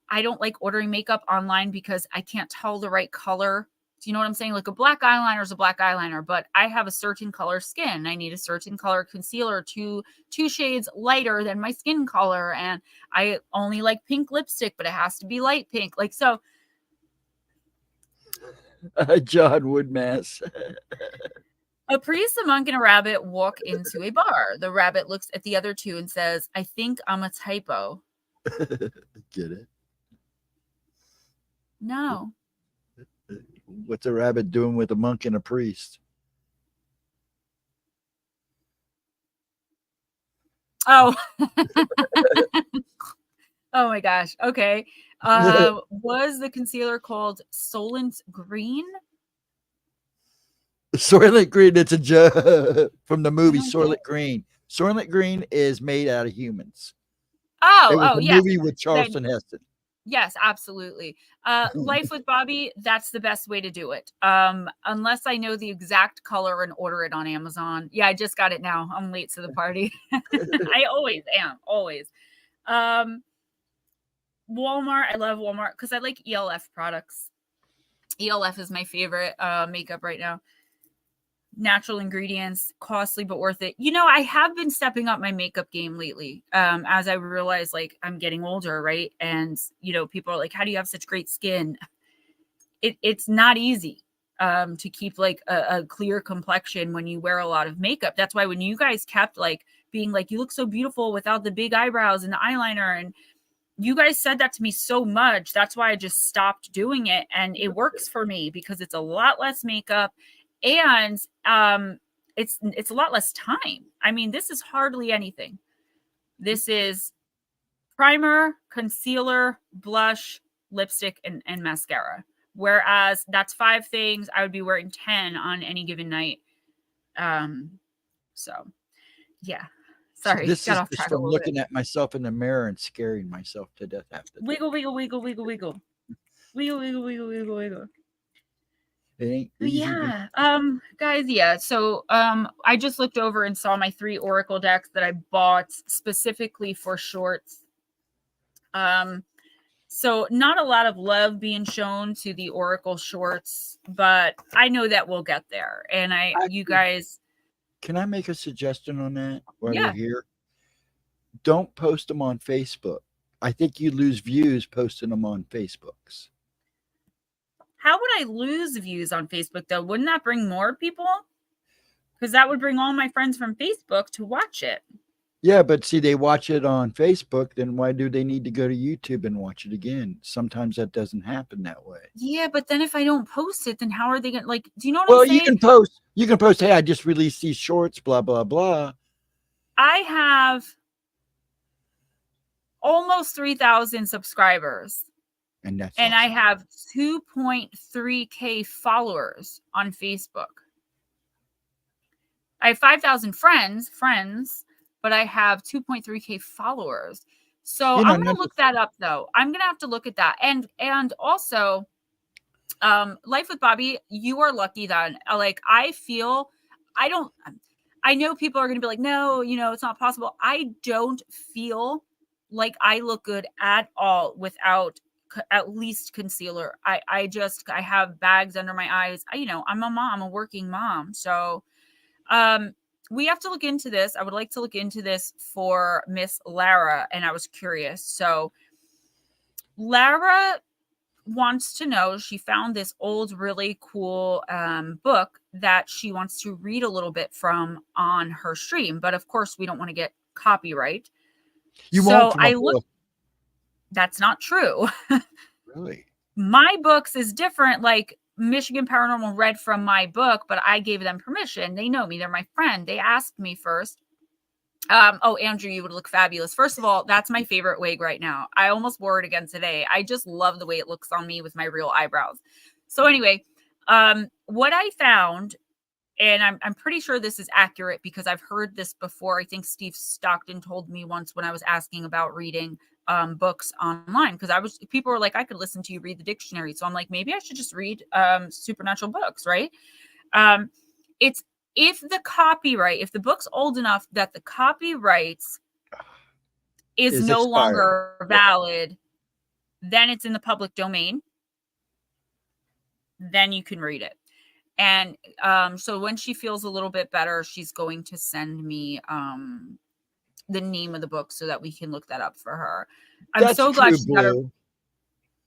I don't like ordering makeup online because I can't tell the right color. Do you know what I'm saying? Like a black eyeliner is a black eyeliner, but I have a certain color skin. I need a certain color concealer, two shades lighter than my skin color. And I only like pink lipstick, but it has to be light pink. Like, so John Woodmass. a priest, a monk, and a rabbit walk into a bar. The rabbit looks at the other two and says, I think I'm a typo. Get it? No. What's a rabbit doing with a monk and a priest? Oh. Oh my gosh. Okay. Was the concealer called Solent Green? Soylent Green. It's a joke from the movie don't get Soylent Green. Soylent Green is made out of humans. It was Oh, a yes. movie with Charlton Heston. Yes, absolutely. Life with Bobby, that's the best way to do it. Unless I know the exact color and order it on Amazon. Yeah, I just got it now. I'm late to the party. I always am, always. Walmart, I love Walmart because I like ELF products. ELF is my favorite makeup right now. Natural ingredients, costly but worth it. You know, I have been stepping up my makeup game lately as I realize like I'm getting older, right? And you know, people are like, how do you have such great skin? It's not easy to keep like a clear complexion when you wear a lot of makeup. That's why when you guys kept like being like, you look so beautiful without the big eyebrows and the eyeliner, and you guys said that to me so much, that's why I just stopped doing it. And it works for me because it's a lot less makeup and it's a lot less time. I mean, this is hardly anything. This is primer, concealer, blush, lipstick, and mascara. Whereas that's 5 things. I would be wearing 10 on any given night. So yeah. Sorry, This got is off just track a from little looking bit. at myself in the mirror and scaring myself to death half the day. Wiggle, wiggle, wiggle, wiggle, wiggle. Wiggle, wiggle, wiggle, wiggle, wiggle. It ain't easy. Yeah. Guys, yeah. So I just looked over and saw my 3 Oracle decks that I bought specifically for shorts. So not a lot of love being shown to the Oracle shorts, but I know that we'll get there. And you guys. Can I make a suggestion on that while Yeah. we're here? Don't post them on Facebook. I think you lose views posting them on Facebooks. How would I lose views on Facebook though? Wouldn't that bring more people? Because that would bring all my friends from Facebook to watch it. Yeah, but see, they watch it on Facebook. Then why do they need to go to YouTube and watch it again? Sometimes that doesn't happen that way. Yeah, but then if I don't post it, then how are they going to, like, do you know what I'm saying? You can post, hey, I just released these shorts, blah, blah, blah. I have almost 3,000 subscribers. And that's and awesome. I have 2.3K followers on Facebook. I have 5,000 friends, but I have 2.3K followers. So I'm going to look that up though. I'm going to have to look at that. And also Life with Bobby, you are lucky that like I know people are going to be like, no, you know, it's not possible. I don't feel like I look good at all without at least concealer. I have bags under my eyes. I'm a mom, a working mom. So we have to look into this. I would like to look into this for Miss Lara. And I was curious. So Lara wants to know, she found this old, really cool book that she wants to read a little bit from on her stream. But of course, we don't want to get copyright. That's not true. Really? My books is different. Like Michigan Paranormal read from my book, but I gave them permission. They know me. They're my friend. They asked me first. Oh, Andrew, you would look fabulous. First of all, that's my favorite wig right now. I almost wore it again today. I just love the way it looks on me with my real eyebrows. So anyway, what I found, and I'm pretty sure this is accurate because I've heard this before. I think Steve Stockton told me once when I was asking about reading books online, because people were like, I could listen to you read the dictionary. So I'm like, maybe I should just read supernatural books, right? It's if the book's old enough that the copyrights is no expired. longer valid, then it's in the public domain. Then you can read it. And so when she feels a little bit better, she's going to send me the name of the book so that we can look that up for her. I'm so glad she got her.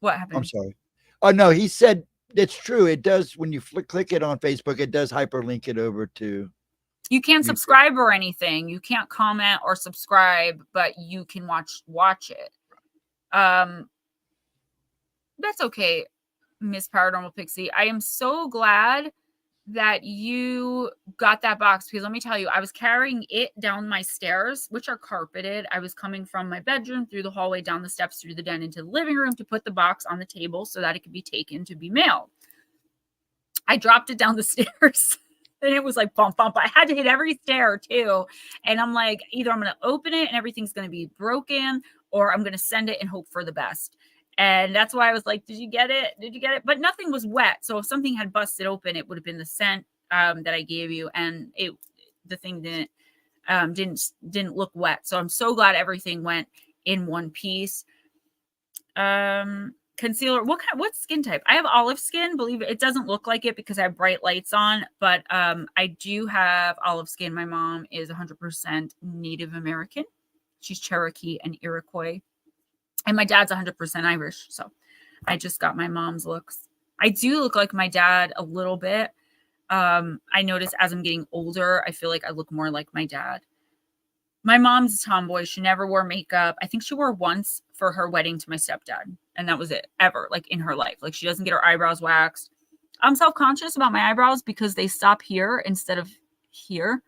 What happened? I'm sorry. Oh, no, he said it's true. It does. When you click it on Facebook, it does hyperlink it over to. You can't subscribe or anything. You can't comment or subscribe, but you can watch it. That's okay, Miss Paranormal Pixie. I am so glad that you got that box, because let me tell you, I was carrying it down my stairs, which are carpeted. I was coming from my bedroom through the hallway, down the steps, through the den, into the living room to put the box on the table so that it could be taken to be mailed. I dropped it down the stairs and it was like bump, bump. I had to hit every stair too. And I'm like, either I'm going to open it and everything's going to be broken, or I'm going to send it and hope for the best. And that's why I was like, did you get it? Did you get it? But nothing was wet. So if something had busted open, it would have been the scent that I gave you. And the thing didn't look wet. So I'm so glad everything went in one piece. Concealer. What skin type? I have olive skin. Believe it doesn't look like it because I have bright lights on, but I do have olive skin. My mom is 100% Native American. She's Cherokee and Iroquois. And my dad's 100% Irish. So I just got my mom's looks. I do look like my dad a little bit. I notice as I'm getting older, I feel like I look more like my dad. My mom's a tomboy. She never wore makeup. I think she wore once for her wedding to my stepdad. And that was it ever, like in her life. Like she doesn't get her eyebrows waxed. I'm self-conscious about my eyebrows because they stop here instead of here.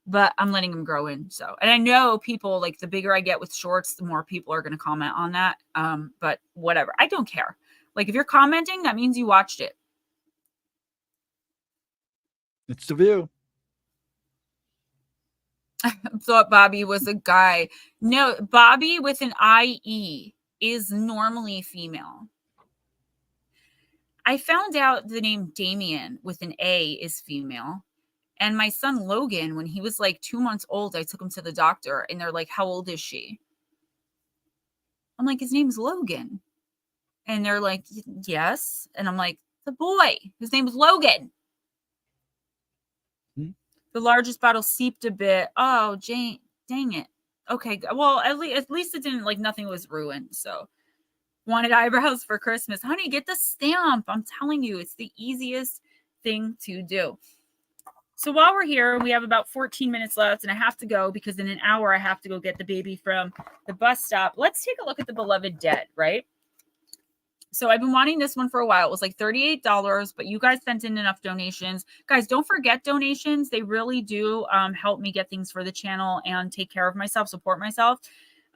But I'm letting them grow in. So, and I know people, like, the bigger I get with shorts, the more people are going to comment on that. But whatever. I don't care. Like, if you're commenting, that means you watched it. It's the view. I thought Bobby was a guy. No, Bobby with an IE is normally female. I found out the name Damien with an A is female. And my son Logan, when he was like 2 months old, I took him to the doctor and they're like, how old is she? I'm like, his name's Logan. And they're like, yes. And I'm like, the boy, his name is Logan. The largest bottle seeped a bit. Oh, Jane, dang it. Okay, well, at least it didn't, like, nothing was ruined. So wanted eyebrows for Christmas. Honey, get the stamp. I'm telling you, it's the easiest thing to do. So while we're here, we have about 14 minutes left, and I have to go because in an hour I have to go get the baby from the bus stop. Let's take a look at The Beloved Dead, right? So I've been wanting this one for a while. It was like $38, but you guys sent in enough donations. Guys, don't forget donations. They really do help me get things for the channel and take care of myself, support myself.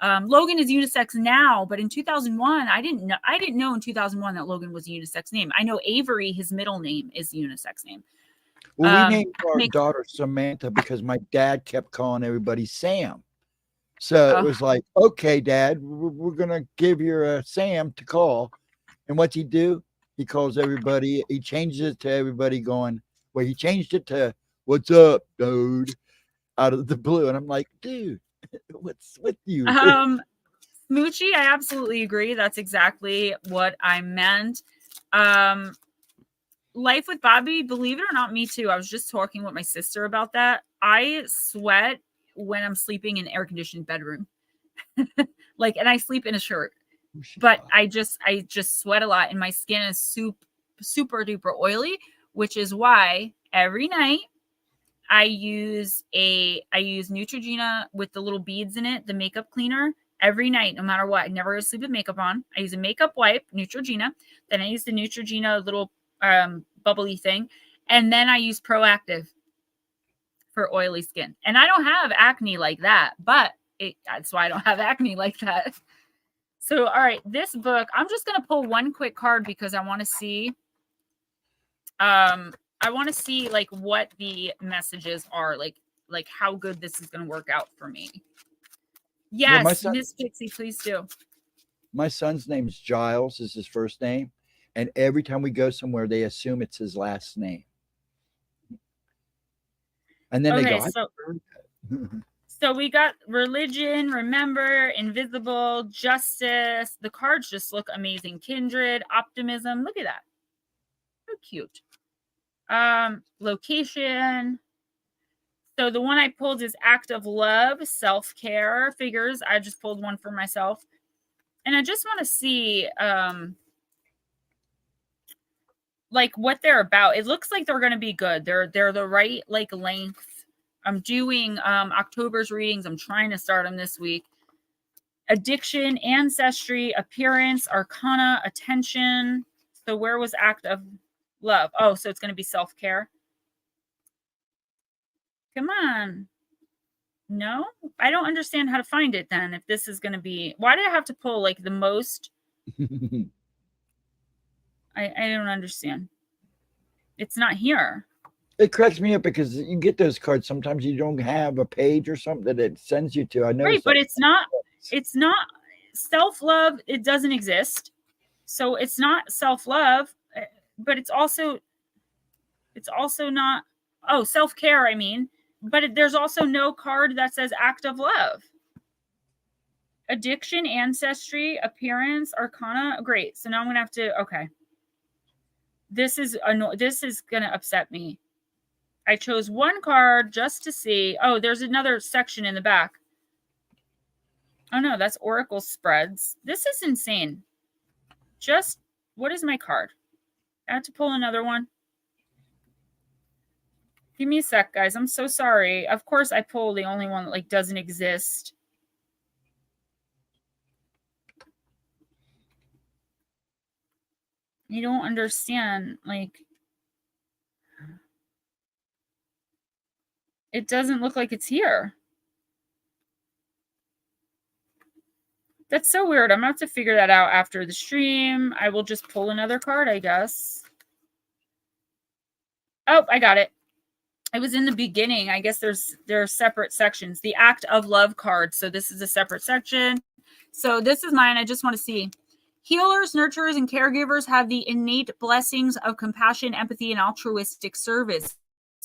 Logan is unisex now, but in 2001, I didn't know in 2001 that Logan was a unisex name. I know Avery, his middle name, is a unisex name. Well, we named our daughter Samantha because my dad kept calling everybody Sam. So it was like, okay, Dad, we're going to give you Sam to call. And what's he do? He calls everybody. He changes it to everybody going, well, he changed it to, what's up, dude, out of the blue. And I'm like, dude, what's with you? Smoochie, I absolutely agree. That's exactly what I meant. Life with Bobby, believe it or not, me too. I was just talking with my sister about that. I sweat when I'm sleeping in an air-conditioned bedroom. And I sleep in a shirt. But I just sweat a lot, and my skin is super duper oily, which is why every night I use Neutrogena with the little beads in it, the makeup cleaner, every night, no matter what. I never go to sleep with makeup on. I use a makeup wipe, Neutrogena. Then I use the Neutrogena little bubbly thing. And then I use Proactive for oily skin. And I don't have acne like that, but that's why I don't have acne like that. So, all right, this book, I'm just going to pull one quick card because I want to see, like what the messages are, like how good this is going to work out for me. Yes, yeah, Miss Pixie, please do. My son's name's Giles, is his first name. And every time we go somewhere, they assume it's his last name. And then they go, so we got religion, remember, invisible, justice. The cards just look amazing. Kindred, optimism. Look at that. So cute. Location. So the one I pulled is act of love, self-care. Figures. I just pulled one for myself. And I just want to see like what they're about. It looks like they're going to be good. They're the right like length. I'm doing October's readings. I'm trying to start them this week. Addiction, ancestry, appearance, arcana, attention. So where was act of love? Oh, so it's going to be self-care. Come on. No, I don't understand how to find it then. If this is going to be, why did I have to pull like the most? I don't understand. It's not here. It cracks me up because you get those cards. Sometimes you don't have a page or something that it sends you to. I know. Right, but it's not self-love. It doesn't exist. So it's not self-love, but it's also not, oh, self-care, I mean, but there's also no card that says act of love. Addiction, ancestry, appearance, arcana. Great. So now I'm going to have to, okay. This is going to upset me. I chose one card just to see. Oh, there's another section in the back. Oh no, that's Oracle spreads. This is insane. Just, what is my card? I have to pull another one. Give me a sec, guys. I'm so sorry. Of course, I pull the only one that like doesn't exist. You don't understand, like, it doesn't look like it's here. That's so weird. I'm going to have to figure that out after the stream. I will just pull another card, I guess. Oh, I got it. It was in the beginning. I guess there are separate sections. The Act of Love card. So this is a separate section. So this is mine. I just want to see. Healers, nurturers, and caregivers have the innate blessings of compassion, empathy, and altruistic service.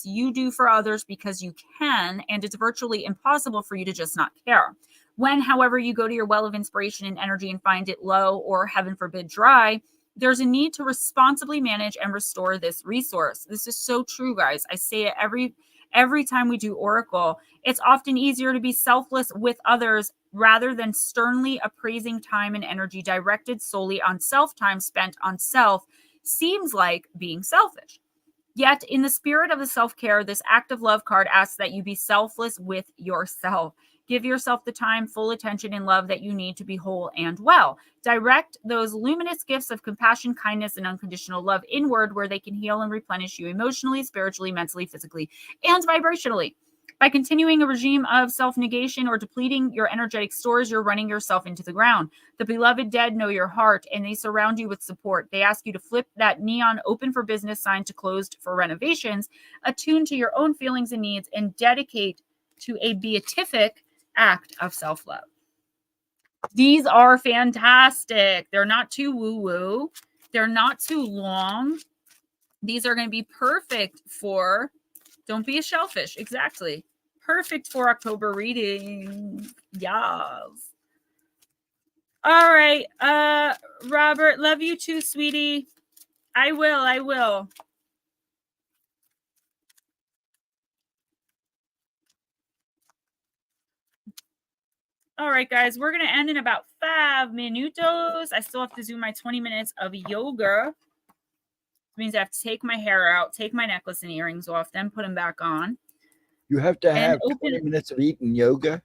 You do for others because you can, and it's virtually impossible for you to just not care. When, however, you go to your well of inspiration and energy and find it low or, heaven forbid, dry, there's a need to responsibly manage and restore this resource. This is so true, guys. I say it every time we do Oracle. It's often easier to be selfless with others rather than sternly appraising time and energy directed solely on self. Time spent on self seems like being selfish. Yet, in the spirit of the self-care, this Act of Love card asks that you be selfless with yourself. Give yourself the time, full attention, and love that you need to be whole and well. Direct those luminous gifts of compassion, kindness, and unconditional love inward where they can heal and replenish you emotionally, spiritually, mentally, physically, and vibrationally. By continuing a regime of self-negation or depleting your energetic stores, you're running yourself into the ground. The beloved dead know your heart, and they surround you with support. They ask you to flip that neon open for business sign to closed for renovations, attune to your own feelings and needs, and dedicate to a beatific act of self-love. These are fantastic. They're not too woo-woo. They're not too long. These are going to be perfect for, don't be a shellfish. Exactly. Perfect for October reading. Yes. All right. Robert, love you too, sweetie. I will. All right, guys, we're going to end in about 5 minutos. I still have to do my 20 minutes of yoga. Which means I have to take my hair out, take my necklace and earrings off, then put them back on. You have to have 20 minutes of eating yogurt.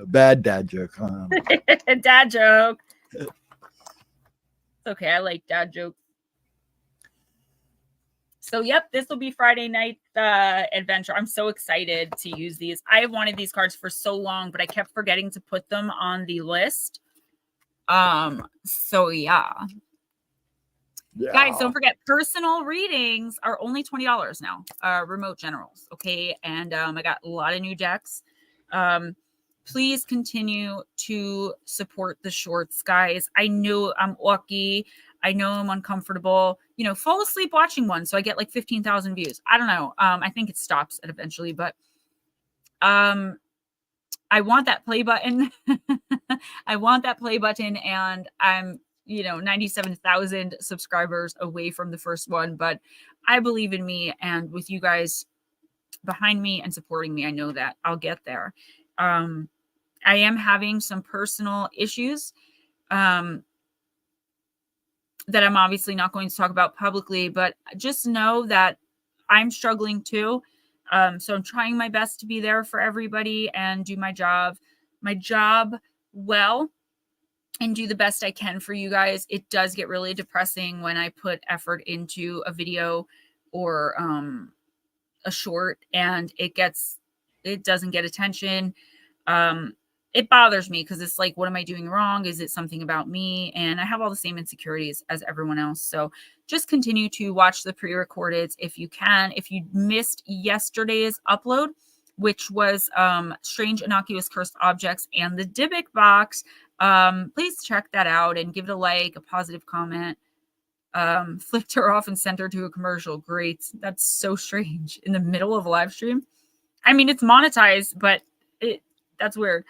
Bad dad joke, huh? Dad joke. okay. I like dad jokes. So, yep, this will be Friday night adventure. I'm so excited to use these. I have wanted these cards for so long, but I kept forgetting to put them on the list. So yeah. Guys, don't forget, personal readings are only $20 now. Remote generals, okay? And I got a lot of new decks. Please continue to support the shorts, guys. I know I'm lucky. I know I'm uncomfortable. You know, fall asleep watching one, so I get like 15,000 views. I don't know. I think it stops it eventually, but I want that play button. I want that play button, and I'm 97,000 subscribers away from the first one, but I believe in me, and with you guys behind me and supporting me, I know that I'll get there. I am having some personal issues that I'm obviously not going to talk about publicly, but just know that I'm struggling too. So I'm trying my best to be there for everybody and do my job well and do the best I can for you guys. It does get really depressing when I put effort into a video or a short and it doesn't get attention. It bothers me because it's like, what am I doing wrong? Is it something about me? And I have all the same insecurities as everyone else. So just continue to watch the pre-recordeds if you can. If you missed yesterday's upload, which was Strange Innocuous Cursed Objects and the Dybbuk box, please check that out and give it a like, a positive comment. Flipped her off and sent her to a commercial. Great. That's so strange in the middle of a live stream. I mean, it's monetized, but that's weird.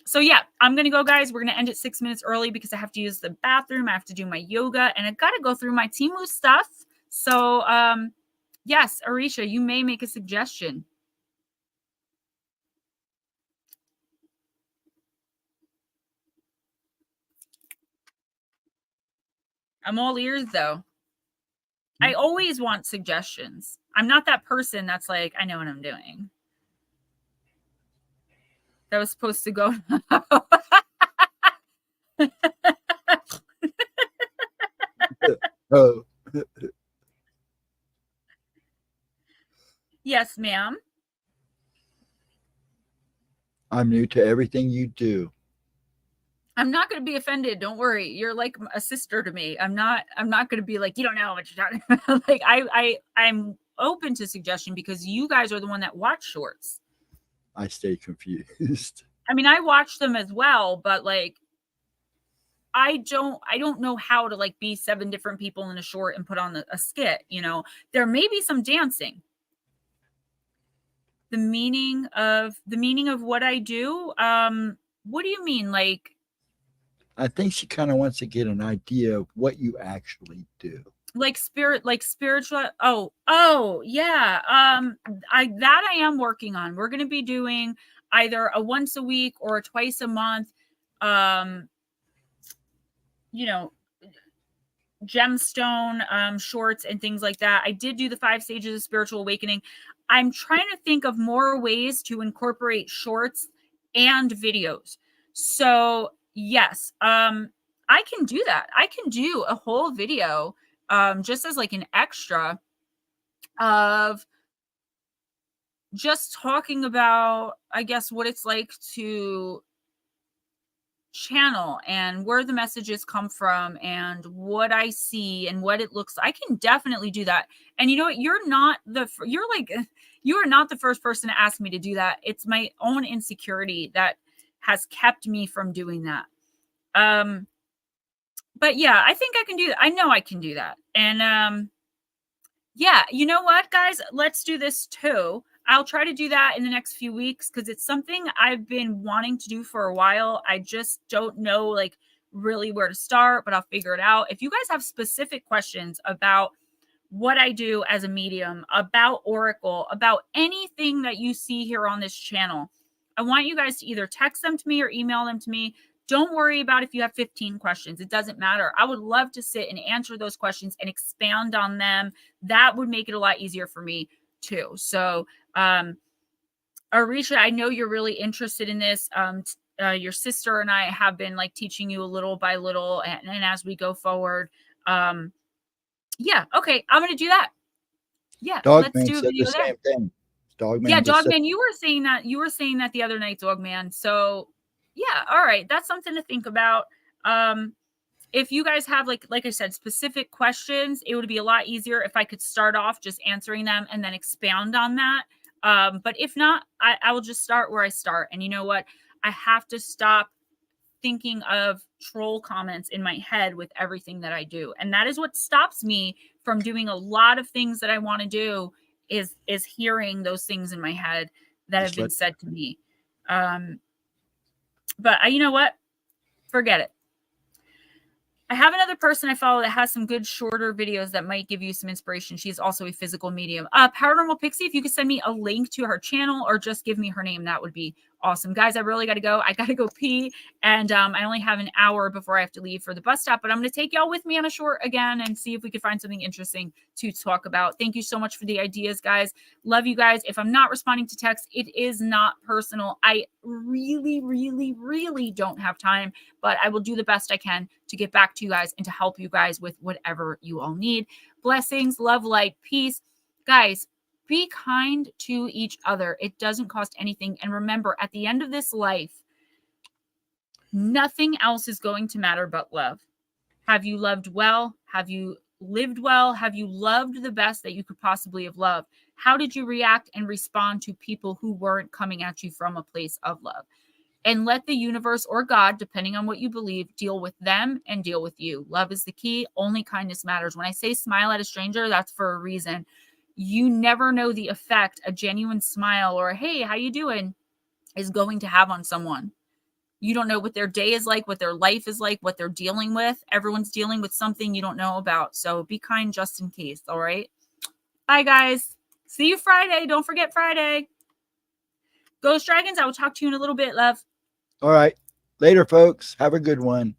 So yeah, I'm gonna go, guys. We're gonna end it 6 minutes early because I have to use the bathroom. I have to do my yoga, and I've got to go through my Temu stuff. So yes, Arisha, you may make a suggestion. I'm all ears, though. I always want suggestions. I'm not that person that's like, I know what I'm doing. That was supposed to go. Oh. Yes, ma'am. I'm new to everything you do. I'm not going to be offended. Don't worry. You're like a sister to me. I'm not going to be like, you don't know what you're talking about. Like I'm open to suggestion because you guys are the one that watch shorts. I stay confused. I mean, I watch them as well, but like, I don't know how to like be 7 different people in a short and put on a skit. You know, there may be some dancing. The meaning of what I do. What do you mean? Like, I think she kind of wants to get an idea of what you actually do. Like spiritual. Oh, yeah. I am working on. We're going to be doing either a once a week or a twice a month, gemstone shorts and things like that. I did do the 5 stages of spiritual awakening. I'm trying to think of more ways to incorporate shorts and videos. So yes, I can do that. I can do a whole video just as like an extra of just talking about, I guess, what it's like to channel and where the messages come from and what I see and what it looks like. I can definitely do that. And you know what? You are not the first person to ask me to do that. It's my own insecurity that has kept me from doing that. But yeah, I think I can do that. I know I can do that. And yeah, you know what, guys? Let's do this too. I'll try to do that in the next few weeks because it's something I've been wanting to do for a while. I just don't know like really where to start, but I'll figure it out. If you guys have specific questions about what I do as a medium, about Oracle, about anything that you see here on this channel, I want you guys to either text them to me or email them to me. Don't worry about if you have 15 questions. It doesn't matter. I would love to sit and answer those questions and expand on them. That would make it a lot easier for me too. So, Arisha, I know you're really interested in this. your sister and I have been like teaching you a little by little, and as we go forward. Yeah, okay, I'm gonna do that. Yeah, let's Dogman do a said the video there. same thing. Dogman Yeah, just said, Dogman, you were saying that the other night, Dogman. So yeah, all right, that's something to think about. If you guys have like I said, specific questions, it would be a lot easier if I could start off just answering them and then expound on that. But if not, I will just start where I start. And you know what? I have to stop thinking of troll comments in my head with everything that I do. And that is what stops me from doing a lot of things that I want to do is hearing those things in my head that have been said to me. But you know what? Forget it. I have another person I follow that has some good shorter videos that might give you some inspiration. She's also a physical medium. Paranormal Pixie, if you could send me a link to her channel or just give me her name, that would be awesome. Guys, I really got to go. I got to go pee. And I only have an hour before I have to leave for the bus stop. But I'm going to take y'all with me on a short again and see if we can find something interesting to talk about. Thank you so much for the ideas, guys. Love you guys. If I'm not responding to text, it is not personal. I really, really, really don't have time, but I will do the best I can to get back to you guys and to help you guys with whatever you all need. Blessings, love, light, peace. Guys, be kind to each other. It doesn't cost anything. And remember, at the end of this life, nothing else is going to matter but love. Have you loved well? Have you lived well? Have you loved the best that you could possibly have loved? How did you react and respond to people who weren't coming at you from a place of love? And let the universe or God, depending on what you believe, deal with them and deal with you. Love is the key. Only kindness matters. When I say smile at a stranger, that's for a reason. You never know the effect a genuine smile or, hey, how you doing, is going to have on someone. You don't know what their day is like, what their life is like, what they're dealing with. Everyone's dealing with something you don't know about. So be kind just in case. All right. Bye, guys. See you Friday. Don't forget Friday. Ghost Dragons, I will talk to you in a little bit, love. all right. Later, folks. Have a good one.